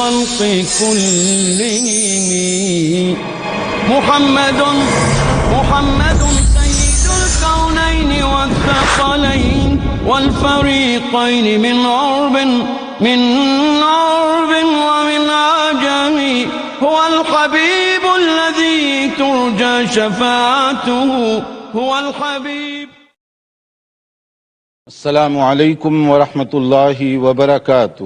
الخلق كلهم محمد سيد الكونين والثقلين والفريقين من عرب ومن عجم هو الحبيب الذي ترجى شفاعته هو الحبيب. السلام علیکم ورحمۃ اللہ وبرکاتہ.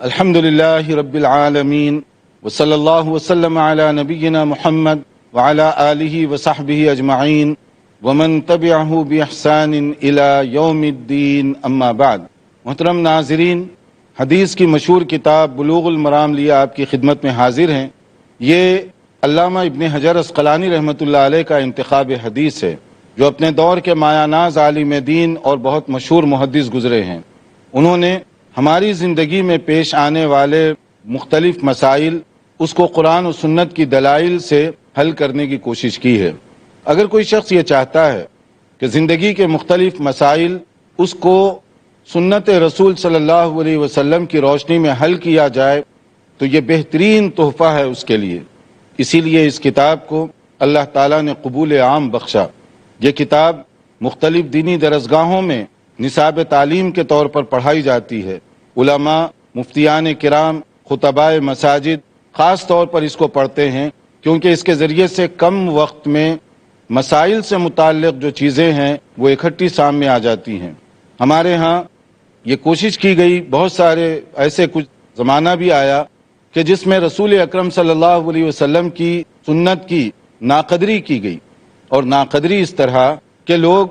الحمد للہ رب العالمین وصلی اللہ وسلم علی نبینا محمد وعلی آلہ وصحبہ اجمعین ومن تبعہ باحسان الی یوم الدین. اما بعد. محترم ناظرین، حدیث کی مشہور کتاب بلوغ المرام لیے آپ کی خدمت میں حاضر ہیں. یہ علامہ ابن حجر عسقلانی رحمۃ اللہ علیہ کا انتخاب حدیث ہے، جو اپنے دور کے مایہ ناز عالم دین اور بہت مشہور محدث گزرے ہیں. انہوں نے ہماری زندگی میں پیش آنے والے مختلف مسائل اس کو قرآن و سنت کی دلائل سے حل کرنے کی کوشش کی ہے. اگر کوئی شخص یہ چاہتا ہے کہ زندگی کے مختلف مسائل اس کو سنت رسول صلی اللہ علیہ وسلم کی روشنی میں حل کیا جائے تو یہ بہترین تحفہ ہے اس کے لیے. اسی لیے اس کتاب کو اللہ تعالیٰ نے قبول عام بخشا. یہ کتاب مختلف دینی درسگاہوں میں نصاب تعلیم کے طور پر پڑھائی جاتی ہے. علماء، مفتیان کرام، خطباء مساجد خاص طور پر اس کو پڑھتے ہیں، کیونکہ اس کے ذریعے سے کم وقت میں مسائل سے متعلق جو چیزیں ہیں وہ اکٹھی سامنے آ جاتی ہیں. ہمارے ہاں یہ کوشش کی گئی، بہت سارے ایسے کچھ زمانہ بھی آیا کہ جس میں رسول اکرم صلی اللہ علیہ وسلم کی سنت کی ناقدری کی گئی. اور ناقدری اس طرح کہ لوگ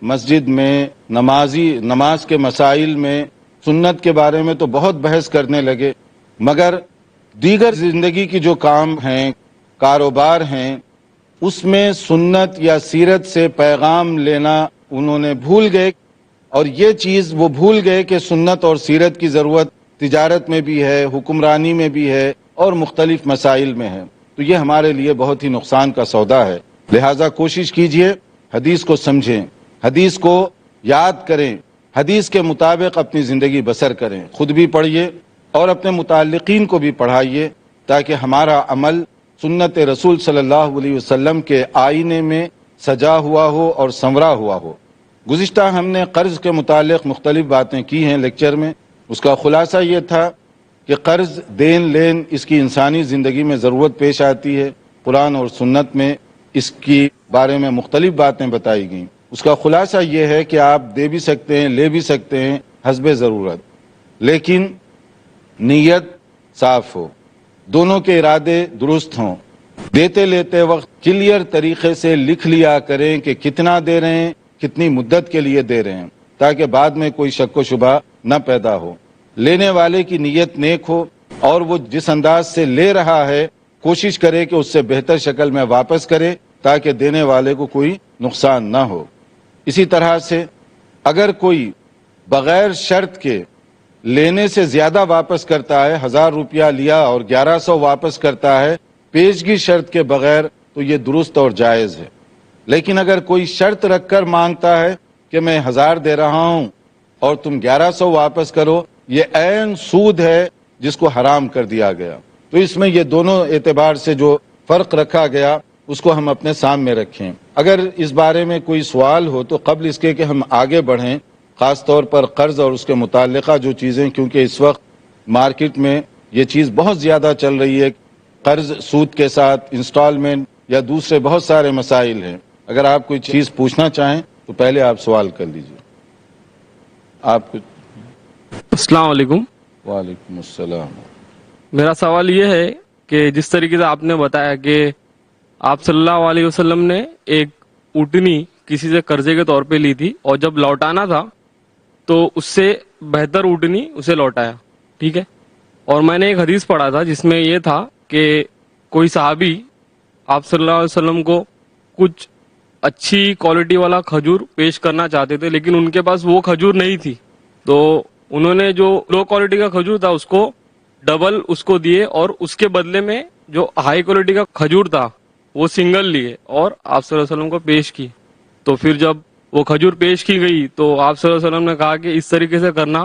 مسجد میں نماز کے مسائل میں سنت کے بارے میں تو بہت بحث کرنے لگے، مگر دیگر زندگی کی جو کام ہیں، کاروبار ہیں، اس میں سنت یا سیرت سے پیغام لینا انہوں نے بھول گئے. اور یہ چیز وہ بھول گئے کہ سنت اور سیرت کی ضرورت تجارت میں بھی ہے، حکمرانی میں بھی ہے اور مختلف مسائل میں ہے. تو یہ ہمارے لیے بہت ہی نقصان کا سودا ہے. لہٰذا کوشش کیجئے حدیث کو سمجھیں، حدیث کو یاد کریں، حدیث کے مطابق اپنی زندگی بسر کریں. خود بھی پڑھیے اور اپنے متعلقین کو بھی پڑھائیے تاکہ ہمارا عمل سنت رسول صلی اللہ علیہ وسلم کے آئینے میں سجا ہوا ہو اور سنورا ہوا ہو. گزشتہ ہم نے قرض کے متعلق مختلف باتیں کی ہیں لیکچر میں. اس کا خلاصہ یہ تھا کہ قرض دین لین اس کی انسانی زندگی میں ضرورت پیش آتی ہے. قرآن اور سنت میں اس کی بارے میں مختلف باتیں بتائی گئیں. اس کا خلاصہ یہ ہے کہ آپ دے بھی سکتے ہیں، لے بھی سکتے ہیں حسب ضرورت، لیکن نیت صاف ہو، دونوں کے ارادے درست ہوں. دیتے لیتے وقت کلیئر طریقے سے لکھ لیا کریں کہ کتنا دے رہے ہیں، کتنی مدت کے لیے دے رہے ہیں، تاکہ بعد میں کوئی شک و شبہ نہ پیدا ہو. لینے والے کی نیت نیک ہو اور وہ جس انداز سے لے رہا ہے کوشش کرے کہ اس سے بہتر شکل میں واپس کرے تاکہ دینے والے کو کوئی نقصان نہ ہو. اسی طرح سے اگر کوئی بغیر شرط کے لینے سے زیادہ واپس کرتا ہے، 1000 روپیہ لیا اور 1100 واپس کرتا ہے پیشگی شرط کے بغیر، تو یہ درست اور جائز ہے. لیکن اگر کوئی شرط رکھ کر مانگتا ہے کہ میں 1000 دے رہا ہوں اور تم 1100 واپس کرو، یہ عین سود ہے جس کو حرام کر دیا گیا. تو اس میں یہ دونوں اعتبار سے جو فرق رکھا گیا اس کو ہم اپنے سامنے رکھیں. اگر اس بارے میں کوئی سوال ہو تو قبل اس کے کہ ہم آگے بڑھیں، خاص طور پر قرض اور اس کے متعلقہ جو چیزیں، کیونکہ اس وقت مارکیٹ میں یہ چیز بہت زیادہ چل رہی ہے، قرض سود کے ساتھ انسٹالمنٹ یا دوسرے بہت سارے مسائل ہیں. اگر آپ کوئی چیز پوچھنا چاہیں تو پہلے آپ سوال کر لیجیے. آپ کچھ؟ السلام علیکم. وعلیکم السلام. میرا سوال یہ ہے کہ جس طریقے سے آپ نے بتایا کہ آپ صلی اللہ علیہ وسلم نے ایک اونٹنی کسی سے قرضے کے طور پہ لی تھی اور جب لوٹانا تھا تو اس سے بہتر اونٹنی اسے لوٹایا، ٹھیک ہے. اور میں نے ایک حدیث پڑھا تھا جس میں یہ تھا کہ کوئی صحابی آپ صلی اللہ علیہ وسلم کو کچھ اچھی کوالٹی والا کھجور پیش کرنا چاہتے تھے، لیکن ان کے پاس وہ کھجور نہیں تھی، تو انہوں نے جو لو کوالٹی کا کھجور تھا اس کو ڈبل اس کو دیے اور اس کے بدلے میں جو ہائی کوالٹی کا کھجور تھا وہ سنگل لیے اور آپ صلی اللہ علیہ وسلم کو پیش کی. تو پھر جب وہ کھجور پیش کی گئی تو آپ صلی اللہ علیہ وسلم نے کہا کہ اس طریقے سے کرنا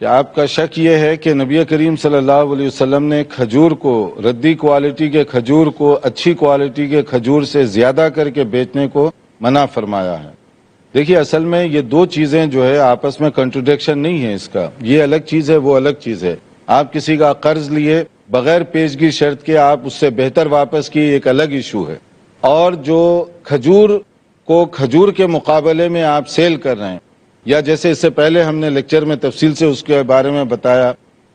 کہ آپ کا شک یہ ہے کہ نبی کریم صلی اللہ علیہ وسلم نے کھجور کو، ردی کوالٹی کے کھجور کو اچھی کوالٹی کے کھجور سے زیادہ کر کے بیچنے کو منع فرمایا ہے. دیکھیے اصل میں یہ دو چیزیں جو ہے آپس میں کنٹروڈکشن نہیں ہے. اس کا یہ الگ چیز ہے، وہ الگ چیز ہے. آپ کسی کا قرض لیے بغیر پیشگی شرط کے آپ اس سے بہتر واپس کی، ایک الگ ایشو ہے. اور جو کھجور کو کھجور کے مقابلے میں آپ سیل کر رہے ہیں، یا جیسے اس سے پہلے ہم نے لیکچر میں تفصیل سے اس کے بارے میں بتایا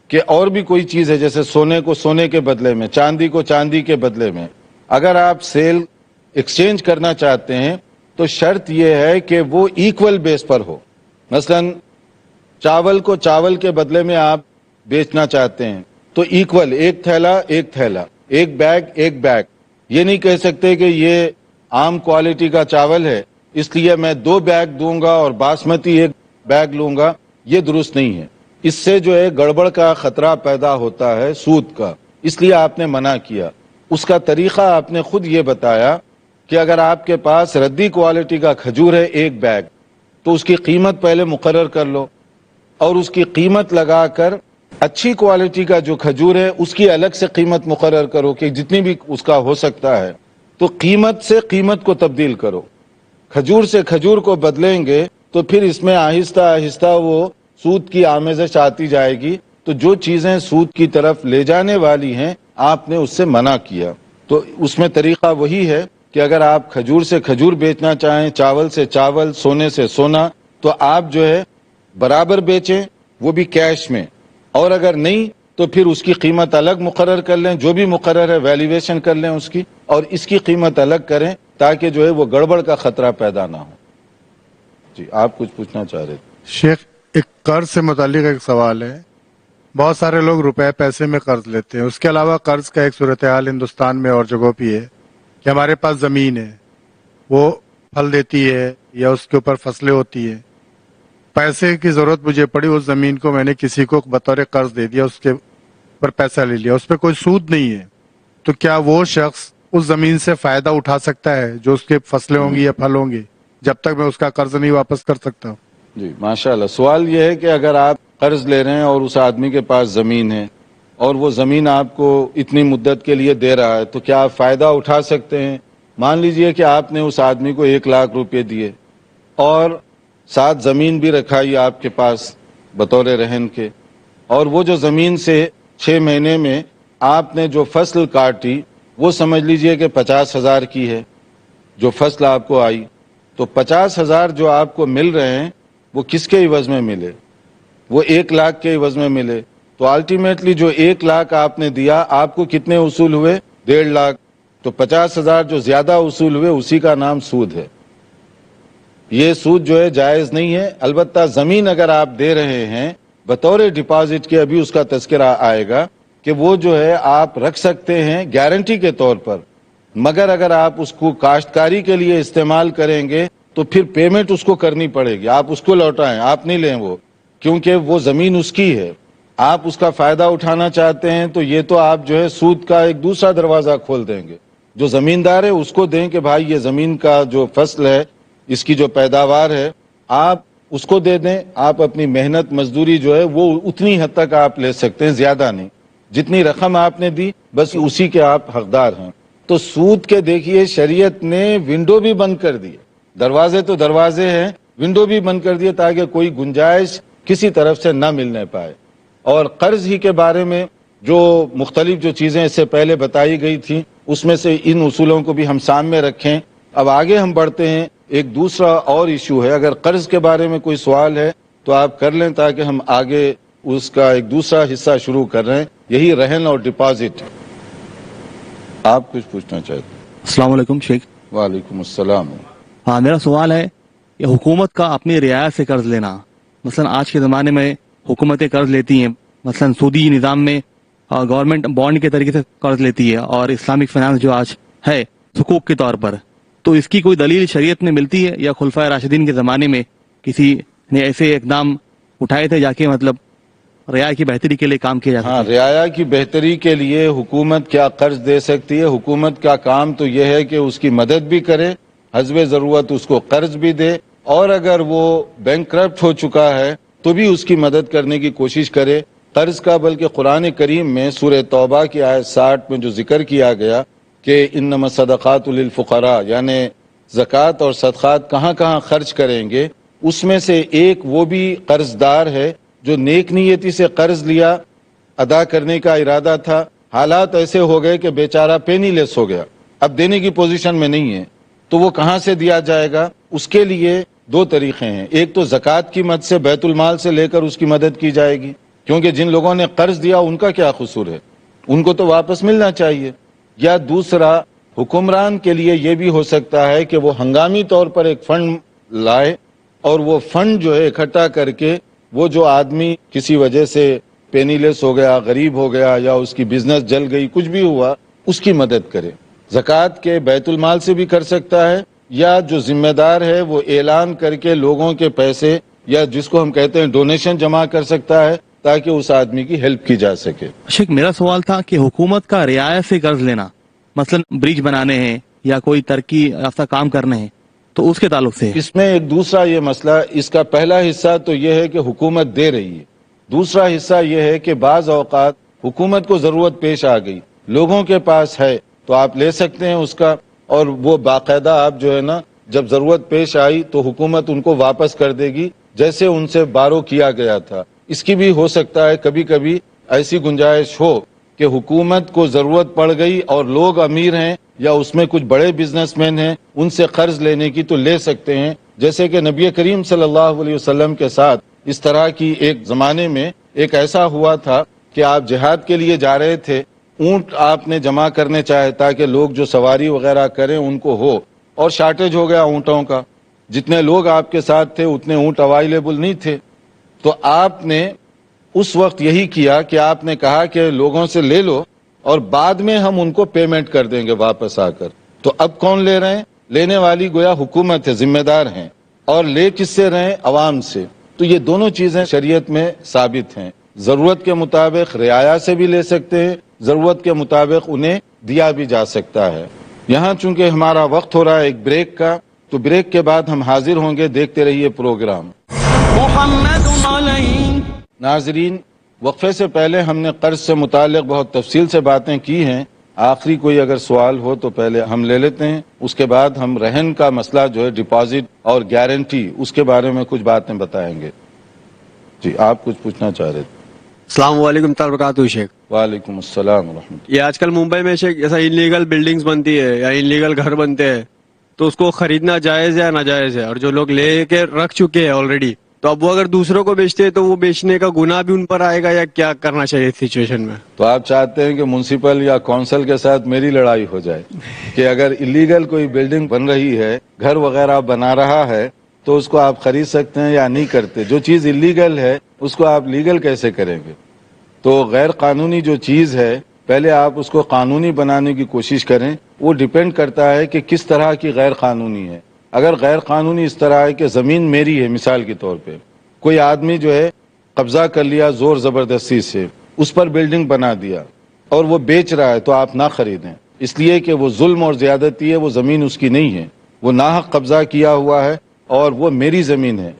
کہ اور بھی کوئی چیز ہے، جیسے سونے کو سونے کے بدلے میں، چاندی کو چاندی کے بدلے میں اگر آپ سیل ایکسچینج کرنا چاہتے ہیں تو شرط یہ ہے کہ وہ ایکول بیس پر ہو. مثلا چاول کو چاول کے بدلے میں آپ بیچنا چاہتے ہیں تو ایکول، ایک تھیلا ایک تھیلا، ایک بیگ ایک بیگ. یہ نہیں کہہ سکتے کہ یہ عام کوالٹی کا چاول ہے اس لیے میں 2 بیگ دوں گا اور باسمتی 1 بیگ لوں گا. یہ درست نہیں ہے. اس سے جو ہے گڑبڑ کا خطرہ پیدا ہوتا ہے، سود کا. اس لیے آپ نے منع کیا. اس کا طریقہ آپ نے خود یہ بتایا کہ اگر آپ کے پاس ردی کوالٹی کا کھجور ہے 1 بیگ تو اس کی قیمت پہلے مقرر کر لو اور اس کی قیمت لگا کر اچھی کوالٹی کا جو کھجور ہے اس کی الگ سے قیمت مقرر کرو کہ جتنی بھی اس کا ہو سکتا ہے. تو قیمت سے قیمت کو تبدیل کرو. کھجور سے کھجور کو بدلیں گے تو پھر اس میں آہستہ آہستہ وہ سود کی آمیزش آتی جائے گی. تو جو چیزیں سود کی طرف لے جانے والی ہیں آپ نے اس سے منع کیا. تو اس میں طریقہ وہی ہے کہ اگر آپ کھجور سے کھجور بیچنا چاہیں، چاول سے چاول، سونے سے سونا، تو آپ جو ہے برابر بیچیں، وہ بھی کیش میں. اور اگر نہیں تو پھر اس کی قیمت الگ مقرر کر لیں، جو بھی مقرر ہے ویلیویشن کر لیں اس کی، اور اس کی قیمت الگ کریں تاکہ جو ہے وہ گڑبڑ کا خطرہ پیدا نہ ہو. جی آپ کچھ پوچھنا چاہ رہے تھے. شیخ، ایک قرض سے متعلق ایک سوال ہے. بہت سارے لوگ روپے پیسے میں قرض لیتے ہیں. اس کے علاوہ قرض کا ایک صورتحال ہندوستان میں اور جگہوں پہ ہے کہ ہمارے پاس زمین ہے، وہ پھل دیتی ہے یا اس کے اوپر فصلیں ہوتی ہیں. پیسے کی ضرورت مجھے پڑی، اس زمین کو میں نے کسی کو بطور قرض دے دیا، اس کے پر پیسہ لے لیا، اس پہ کوئی سود نہیں ہے. تو کیا وہ شخص اس زمین سے فائدہ اٹھا سکتا ہے جو اس کے فصلیں ہوں گی یا پھل ہوں گے جب تک میں اس کا قرض نہیں واپس کر سکتا؟ جی ماشاء اللہ. سوال یہ ہے کہ اگر آپ قرض لے رہے ہیں اور اس آدمی کے پاس زمین ہے اور وہ زمین آپ کو اتنی مدت کے لیے دے رہا ہے تو کیا آپ فائدہ اٹھا سکتے ہیں؟ مان لیجئے کہ آپ نے اس آدمی کو 1 لاکھ روپے دیے اور ساتھ زمین بھی رکھائی آپ کے پاس بطور رہن کے، اور وہ جو زمین سے 6 مہینے میں آپ نے جو فصل کاٹی وہ سمجھ لیجئے کہ 50,000 کی ہے جو فصل آپ کو آئی. تو 50,000 جو آپ کو مل رہے ہیں وہ کس کے عوض میں ملے؟ وہ 1 لاکھ کے عوض میں ملے. تو الٹیمیٹلی جو 1 لاکھ آپ نے دیا آپ کو کتنے اصول ہوئے؟ 1.5 لاکھ. تو 50,000 جو زیادہ اصول ہوئے اسی کا نام سود ہے. یہ سود جو ہے جائز نہیں ہے. البتہ زمین اگر آپ دے رہے ہیں بطور ڈپازٹ کے، ابھی اس کا تذکرہ آئے گا کہ وہ جو ہے آپ رکھ سکتے ہیں گارنٹی کے طور پر، مگر اگر آپ اس کو کاشتکاری کے لیے استعمال کریں گے تو پھر پیمنٹ اس کو کرنی پڑے گی. آپ اس کو لوٹائیں، آپ نہیں لیں وہ، کیونکہ وہ زمین اس کی ہے. آپ اس کا فائدہ اٹھانا چاہتے ہیں تو یہ تو آپ جو ہے سود کا ایک دوسرا دروازہ کھول دیں گے. جو زمیندار ہے اس کو دیں کہ بھائی یہ زمین کا جو فصل ہے، اس کی جو پیداوار ہے آپ اس کو دے دیں. آپ اپنی محنت مزدوری جو ہے وہ اتنی حد تک آپ لے سکتے ہیں، زیادہ نہیں. جتنی رقم آپ نے دی بس اسی کے آپ حقدار ہیں. تو سود کے دیکھیے شریعت نے ونڈو بھی بند کر دی. دروازے تو دروازے ہیں، ونڈو بھی بند کر دیے تاکہ کوئی گنجائش کسی طرف سے نہ ملنے پائے. اور قرض ہی کے بارے میں جو مختلف جو چیزیں اس سے پہلے بتائی گئی تھیں اس میں سے ان اصولوں کو بھی ہم سامنے رکھیں. اب آگے ہم بڑھتے ہیں. ایک دوسرا اور ایشو ہے، اگر قرض کے بارے میں کوئی سوال ہے تو آپ کر لیں تاکہ ہم آگے اس کا ایک دوسرا حصہ شروع کر رہے ہیں، یہی رہن اور ڈپازٹ. آپ کچھ پوچھنا چاہتے ہیں؟ السلام علیکم شیخ. وعلیکم السلام. ہاں میرا سوال ہے کہ حکومت کا اپنی رعایت سے قرض لینا، مثلا آج کے زمانے میں حکومتیں قرض لیتی ہیں، مثلا سودی نظام میں گورنمنٹ بانڈ کے طریقے سے قرض لیتی ہے، اور اسلامک فائنانس جو آج ہے حقوق کے طور پر، تو اس کی کوئی دلیل شریعت میں ملتی ہے یا خلفائے راشدین کے زمانے میں کسی نے ایسے اقدام اٹھائے تھے جا کے مطلب رعایا کی بہتری کے لیے کام کیا جاتا ہے؟ ہاں، رعایا کی بہتری کے لیے حکومت کیا قرض دے سکتی ہے؟ حکومت کا کام تو یہ ہے کہ اس کی مدد بھی کرے، حسب ضرورت اس کو قرض بھی دے اور اگر وہ بینک کرپٹ ہو چکا ہے تو بھی اس کی مدد کرنے کی کوشش کرے قرض کا. بلکہ قرآن کریم میں سورہ توبہ کی آیت 60 میں جو ذکر کیا گیا کہ انما الصدقات للفقراء، یعنی زکوٰۃ اور صدقات کہاں کہاں خرچ کریں گے، اس میں سے ایک وہ بھی قرض دار ہے جو نیک نیتی سے قرض لیا، ادا کرنے کا ارادہ تھا، حالات ایسے ہو گئے کہ بیچارہ پینی لیس ہو گیا، اب دینے کی پوزیشن میں نہیں ہے، تو وہ کہاں سے دیا جائے گا؟ اس کے لیے دو طریقے ہیں. ایک تو زکوٰۃ کی مد سے بیت المال سے لے کر اس کی مدد کی جائے گی، کیونکہ جن لوگوں نے قرض دیا ان کا کیا قصور ہے، ان کو تو واپس ملنا چاہیے. یا دوسرا حکمران کے لیے یہ بھی ہو سکتا ہے کہ وہ ہنگامی طور پر ایک فنڈ لائے اور وہ فنڈ جو ہے اکٹھا کر کے وہ جو آدمی کسی وجہ سے پینی لیس ہو گیا، غریب ہو گیا، یا اس کی بزنس جل گئی، کچھ بھی ہوا، اس کی مدد کرے. زکوٰۃ کے بیت المال سے بھی کر سکتا ہے، یا جو ذمہ دار ہے وہ اعلان کر کے لوگوں کے پیسے یا جس کو ہم کہتے ہیں ڈونیشن جمع کر سکتا ہے تاکہ اس آدمی کی ہیلپ کی جا سکے. شیخ میرا سوال تھا کہ حکومت کا رعایت سے قرض لینا، مثلا برج بنانے ہیں یا کوئی ترقی یافتہ کام کرنے ہیں، تو اس کے تعلق سے اس میں ایک دوسرا یہ مسئلہ، اس کا پہلا حصہ تو یہ ہے کہ حکومت دے رہی ہے، دوسرا حصہ یہ ہے کہ بعض اوقات حکومت کو ضرورت پیش آ گئی، لوگوں کے پاس ہے تو آپ لے سکتے ہیں اس کا، اور وہ باقاعدہ آپ جو ہے نا جب ضرورت پیش آئی تو حکومت ان کو واپس کر دے گی جیسے ان سے بارو کیا گیا تھا. اس کی بھی ہو سکتا ہے کبھی کبھی ایسی گنجائش ہو کہ حکومت کو ضرورت پڑ گئی اور لوگ امیر ہیں یا اس میں کچھ بڑے بزنس مین ہیں، ان سے قرض لینے کی تو لے سکتے ہیں. جیسے کہ نبی کریم صلی اللہ علیہ وسلم کے ساتھ اس طرح کی ایک زمانے میں ایک ایسا ہوا تھا کہ آپ جہاد کے لیے جا رہے تھے، اونٹ آپ نے جمع کرنے چاہے تاکہ لوگ جو سواری وغیرہ کریں ان کو ہو، اور شارٹیج ہو گیا اونٹوں کا، جتنے لوگ آپ کے ساتھ تھے اتنے اونٹ اویلیبل نہیں تھے. تو آپ نے اس وقت یہی کیا کہ آپ نے کہا کہ لوگوں سے لے لو اور بعد میں ہم ان کو پیمنٹ کر دیں گے واپس آ کر. تو اب کون لے رہے ہیں؟ لینے والی گویا حکومت ہے، ذمہ دار ہیں، اور لے کس سے رہے ہیں؟ عوام سے. تو یہ دونوں چیزیں شریعت میں ثابت ہیں. ضرورت کے مطابق رعایا سے بھی لے سکتے ہیں، ضرورت کے مطابق انہیں دیا بھی جا سکتا ہے. یہاں چونکہ ہمارا وقت ہو رہا ہے ایک بریک کا، تو بریک کے بعد ہم حاضر ہوں گے. دیکھتے رہیے پروگرام. محمد علیہ. ناظرین، وقفے سے پہلے ہم نے قرض سے متعلق بہت تفصیل سے باتیں کی ہیں. آخری کوئی اگر سوال ہو تو پہلے ہم لے لیتے ہیں، اس کے بعد ہم رہن کا مسئلہ جو ہے ڈپازٹ اور گارنٹی، اس کے بارے میں کچھ باتیں بتائیں گے. جی آپ کچھ پوچھنا چاہ رہے تھے. السلام علیکم تعالیٰ وبرکاتہ. شیخ وعلیکم السلام ورحمۃ اللہ. یہ آج کل ممبئی میں شیخ جیسا انلیگل بلڈنگز بنتی ہے یا انلیگل گھر بنتے ہیں، تو اس کو خریدنا جائز ہے یا ناجائز ہے؟ اور جو لوگ لے کے رکھ چکے ہیں آلریڈی، تو اب وہ اگر دوسروں کو بیچتے ہیں تو وہ بیچنے کا گناہ بھی ان پر آئے گا، یا کیا کرنا چاہیے اس سچویشن میں؟ تو آپ چاہتے ہیں کہ میونسپل یا کونسل کے ساتھ میری لڑائی ہو جائے کہ اگر انلیگل کوئی بلڈنگ بن رہی ہے، گھر وغیرہ بنا رہا ہے، تو اس کو آپ خرید سکتے ہیں یا نہیں کرتے؟ جو چیز انلیگل ہے اس کو آپ لیگل کیسے کریں گے؟ تو غیر قانونی جو چیز ہے پہلے آپ اس کو قانونی بنانے کی کوشش کریں. وہ ڈیپینڈ کرتا ہے کہ کس طرح کی غیر قانونی ہے. اگر غیر قانونی اس طرح ہے کہ زمین میری ہے، مثال کے طور پہ کوئی آدمی جو ہے قبضہ کر لیا زور زبردستی سے، اس پر بلڈنگ بنا دیا اور وہ بیچ رہا ہے، تو آپ نہ خریدیں، اس لیے کہ وہ ظلم اور زیادتی ہے. وہ زمین اس کی نہیں ہے، وہ ناحق قبضہ کیا ہوا ہے اور وہ میری زمین ہے.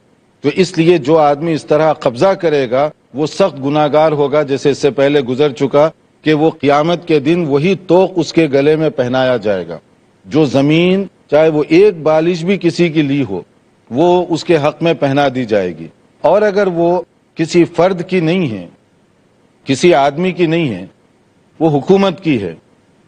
تو اس لیے جو آدمی اس طرح قبضہ کرے گا وہ سخت گناہگار ہوگا. جیسے اس سے پہلے گزر چکا کہ وہ قیامت کے دن وہی توق اس کے گلے میں پہنایا جائے گا. جو زمین چاہے وہ ایک بالش بھی کسی کی لی ہو، وہ اس کے حق میں پہنا دی جائے گی. اور اگر وہ کسی فرد کی نہیں ہے، کسی آدمی کی نہیں ہے، وہ حکومت کی ہے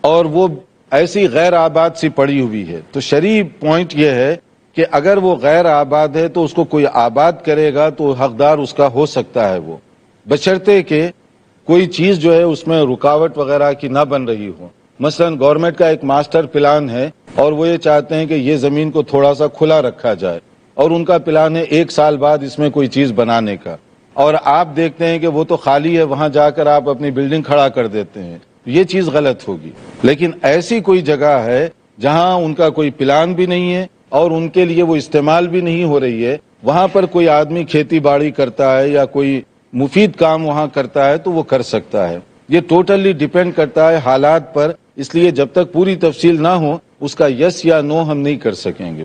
اور وہ ایسی غیر آباد سی پڑی ہوئی ہے، تو شرعی پوائنٹ یہ ہے کہ اگر وہ غیر آباد ہے تو اس کو کوئی آباد کرے گا تو حقدار اس کا ہو سکتا ہے وہ، بشرطے کہ کوئی چیز جو ہے اس میں رکاوٹ وغیرہ کی نہ بن رہی ہو. مثلا گورنمنٹ کا ایک ماسٹر پلان ہے اور وہ یہ چاہتے ہیں کہ یہ زمین کو تھوڑا سا کھلا رکھا جائے، اور ان کا پلان ہے 1 سال بعد اس میں کوئی چیز بنانے کا، اور آپ دیکھتے ہیں کہ وہ تو خالی ہے، وہاں جا کر آپ اپنی بلڈنگ کھڑا کر دیتے ہیں. یہ چیز غلط ہوگی. لیکن ایسی کوئی جگہ ہے جہاں ان کا کوئی پلان بھی نہیں ہے اور ان کے لیے وہ استعمال بھی نہیں ہو رہی ہے، وہاں پر کوئی آدمی کھیتی باڑی کرتا ہے یا کوئی مفید کام وہاں کرتا ہے تو وہ کر سکتا ہے. یہ ٹوٹلی ڈیپینڈ کرتا ہے حالات پر، اس لیے جب تک پوری تفصیل نہ ہو اس کا یس یا نو ہم نہیں کر سکیں گے.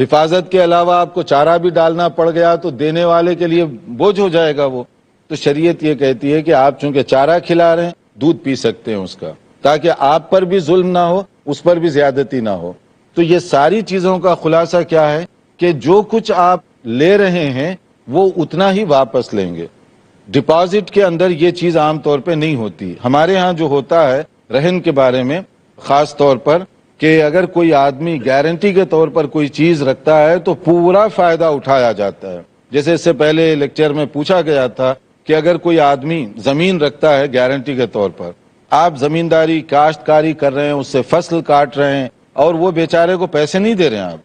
حفاظت کے علاوہ آپ کو چارہ بھی ڈالنا پڑ گیا تو دینے والے کے لیے بوجھ ہو جائے گا وہ. تو شریعت یہ کہتی ہے کہ آپ چونکہ چارہ کھلا رہے ہیں دودھ پی سکتے ہیں اس کا، تاکہ آپ پر بھی ظلم نہ ہو، اس پر بھی زیادتی نہ ہو. تو یہ ساری چیزوں کا خلاصہ کیا ہے کہ جو کچھ آپ لے رہے ہیں وہ اتنا ہی واپس لیں گے. ڈپازٹ کے اندر یہ چیز عام طور پہ نہیں ہوتی. ہمارے ہاں جو ہوتا ہے رہن کے بارے میں خاص طور پر کہ اگر کوئی آدمی گارنٹی کے طور پر کوئی چیز رکھتا ہے تو پورا فائدہ اٹھایا جاتا ہے. جیسے اس سے پہلے لیکچر میں پوچھا گیا تھا کہ اگر کوئی آدمی زمین رکھتا ہے گارنٹی کے طور پر، آپ زمینداری کاشتکاری کر رہے ہیں، اس سے فصل کاٹ رہے ہیں اور وہ بیچارے کو پیسے نہیں دے رہے ہیں، آپ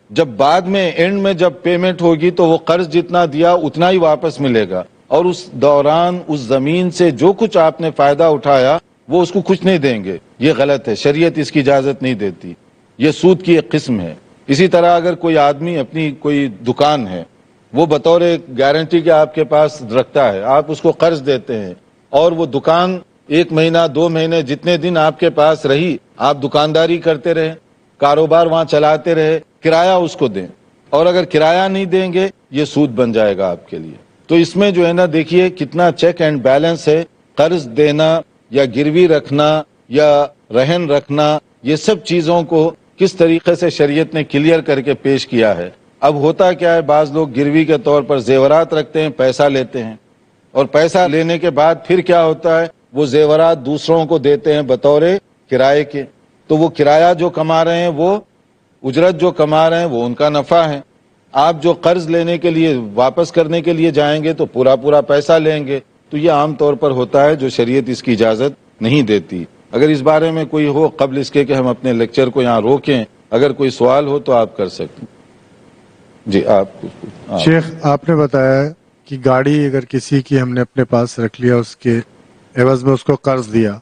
جب بعد میں اینڈ میں جب پیمنٹ ہوگی تو وہ قرض جتنا دیا اتنا ہی واپس ملے گا، اور اس دوران اس زمین سے جو کچھ آپ نے فائدہ اٹھایا وہ اس کو کچھ نہیں دیں گے. یہ غلط ہے، شریعت اس کی اجازت نہیں دیتی. یہ سود کی ایک قسم ہے. اسی طرح اگر کوئی آدمی اپنی کوئی دکان ہے وہ بطور گارنٹی کے آپ کے پاس رکھتا ہے، آپ اس کو قرض دیتے ہیں اور وہ دکان 1 مہینہ 2 مہینے جتنے دن آپ کے پاس رہی آپ دکانداری کرتے رہے، کاروبار وہاں چلاتے رہے، کرایہ اس کو دیں، اور اگر کرایہ نہیں دیں گے یہ سود بن جائے گا آپ کے لیے. تو اس میں جو ہے نا دیکھیے کتنا چیک اینڈ بیلنس ہے. قرض دینا یا گروی رکھنا یا رہن رکھنا، یہ سب چیزوں کو کس طریقے سے شریعت نے کلیئر کر کے پیش کیا ہے. اب ہوتا کیا ہے، بعض لوگ گروی کے طور پر زیورات رکھتے ہیں، پیسہ لیتے ہیں، اور پیسہ لینے کے بعد پھر کیا ہوتا ہے، وہ زیورات دوسروں کو دیتے ہیں بطور کرائے کے. تو وہ کرایہ جو کما رہے ہیں، وہ اجرت جو کما رہے ہیں، وہ ان کا نفع ہے. آپ جو قرض لینے کے لیے واپس کرنے کے لیے جائیں گے تو پورا پیسہ لیں گے. تو یہ عام طور پر ہوتا ہے جو شریعت اس کی اجازت نہیں دیتی. اگر اس بارے میں کوئی ہو قبل اس کے کہ ہم اپنے لیکچر کو یہاں روکیں، اگر کوئی سوال ہو تو آپ کر سکتے ہیں. جی آپ شیخ، آپ نے بتایا کہ گاڑی اگر کسی کی ہم نے اپنے پاس رکھ لیا، اس کے عوض میں اس کو قرض دیا،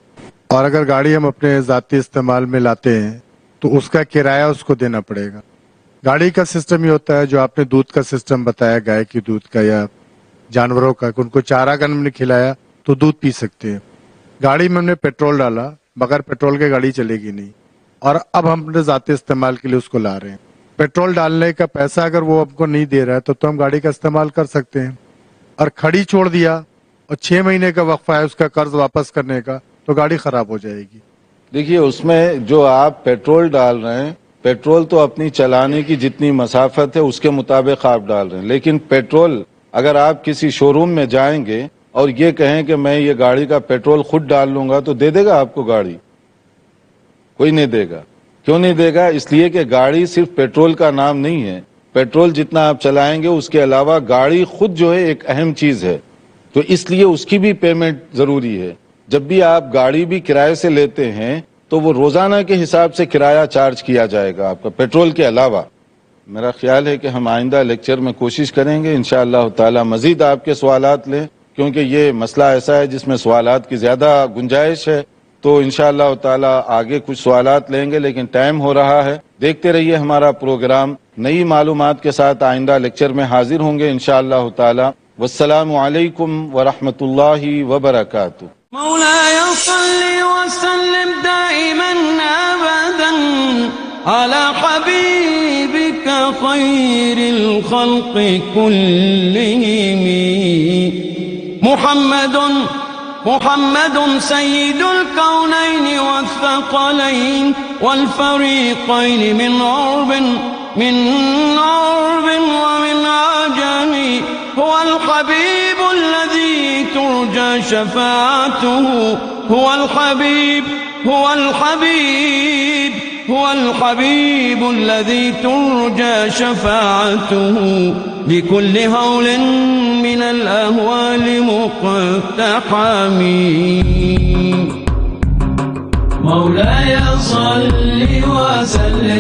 اور اگر گاڑی ہم اپنے ذاتی استعمال میں لاتے ہیں تو اس کا کرایہ اس کو دینا پڑے گا. گاڑی کا سسٹم یہ ہوتا ہے جو آپ نے دودھ کا سسٹم بتایا، گائے کی دودھ کا یا جانوروں کا، کہ ان کو چارہ اگر ہم نے کھلایا تو دودھ پی سکتے ہیں. گاڑی میں ہم نے پیٹرول ڈالا، بغیر پیٹرول کے گاڑی چلے گی نہیں، اور اب ہم اپنے ذاتی استعمال کے لیے اس کو لا رہے ہیں. پیٹرول ڈالنے کا پیسہ اگر وہ ہم کو نہیں دے رہا ہے تو ہم گاڑی کا استعمال کر سکتے ہیں. اور کھڑی چھوڑ دیا اور 6 مہینے کا وقفہ ہے اس کا قرض واپس کرنے کا، تو گاڑی خراب ہو جائے گی. دیکھیے اس میں جو آپ پیٹرول ڈال رہے ہیں، پیٹرول تو اپنی چلانے کی جتنی مسافت ہے اس کے مطابق آپ ڈال رہے ہیں. لیکن پیٹرول اگر آپ کسی شو روم میں جائیں گے اور یہ کہیں کہ میں یہ گاڑی کا پیٹرول خود ڈال لوں گا تو دے دے گا آپ کو گاڑی؟ کوئی نہیں دے گا. کیوں نہیں دے گا؟ اس لیے کہ گاڑی صرف پیٹرول کا نام نہیں ہے. پیٹرول جتنا آپ چلائیں گے اس کے علاوہ گاڑی خود جو ہے ایک اہم چیز ہے، تو اس لیے اس کی بھی پیمنٹ ضروری ہے. جب بھی آپ گاڑی بھی کرائے سے لیتے ہیں تو وہ روزانہ کے حساب سے کرایہ چارج کیا جائے گا آپ کا پیٹرول کے علاوہ. میرا خیال ہے کہ ہم آئندہ لیکچر میں کوشش کریں گے انشاءاللہ تعالی مزید آپ کے سوالات لیں، کیونکہ یہ مسئلہ ایسا ہے جس میں سوالات کی زیادہ گنجائش ہے. تو انشاءاللہ تعالی آگے کچھ سوالات لیں گے، لیکن ٹائم ہو رہا ہے. دیکھتے رہیے ہمارا پروگرام. نئی معلومات کے ساتھ آئندہ لیکچر میں حاضر ہوں گے انشاءاللہ تعالی. والسلام علیکم ورحمۃ اللہ وبرکاتہ. مولاي صل وسلم دائما أبدا على حبيبك خير الخلق كلهم محمد سيد الكونين والثقلين والفريقين من عرب ومن عجم. هو الحبيب الذي ترجى شفاعته، هو الحبيب الذي ترجى شفاعته بكل هول من الأهوال مقتحم. مولاي صل وسلم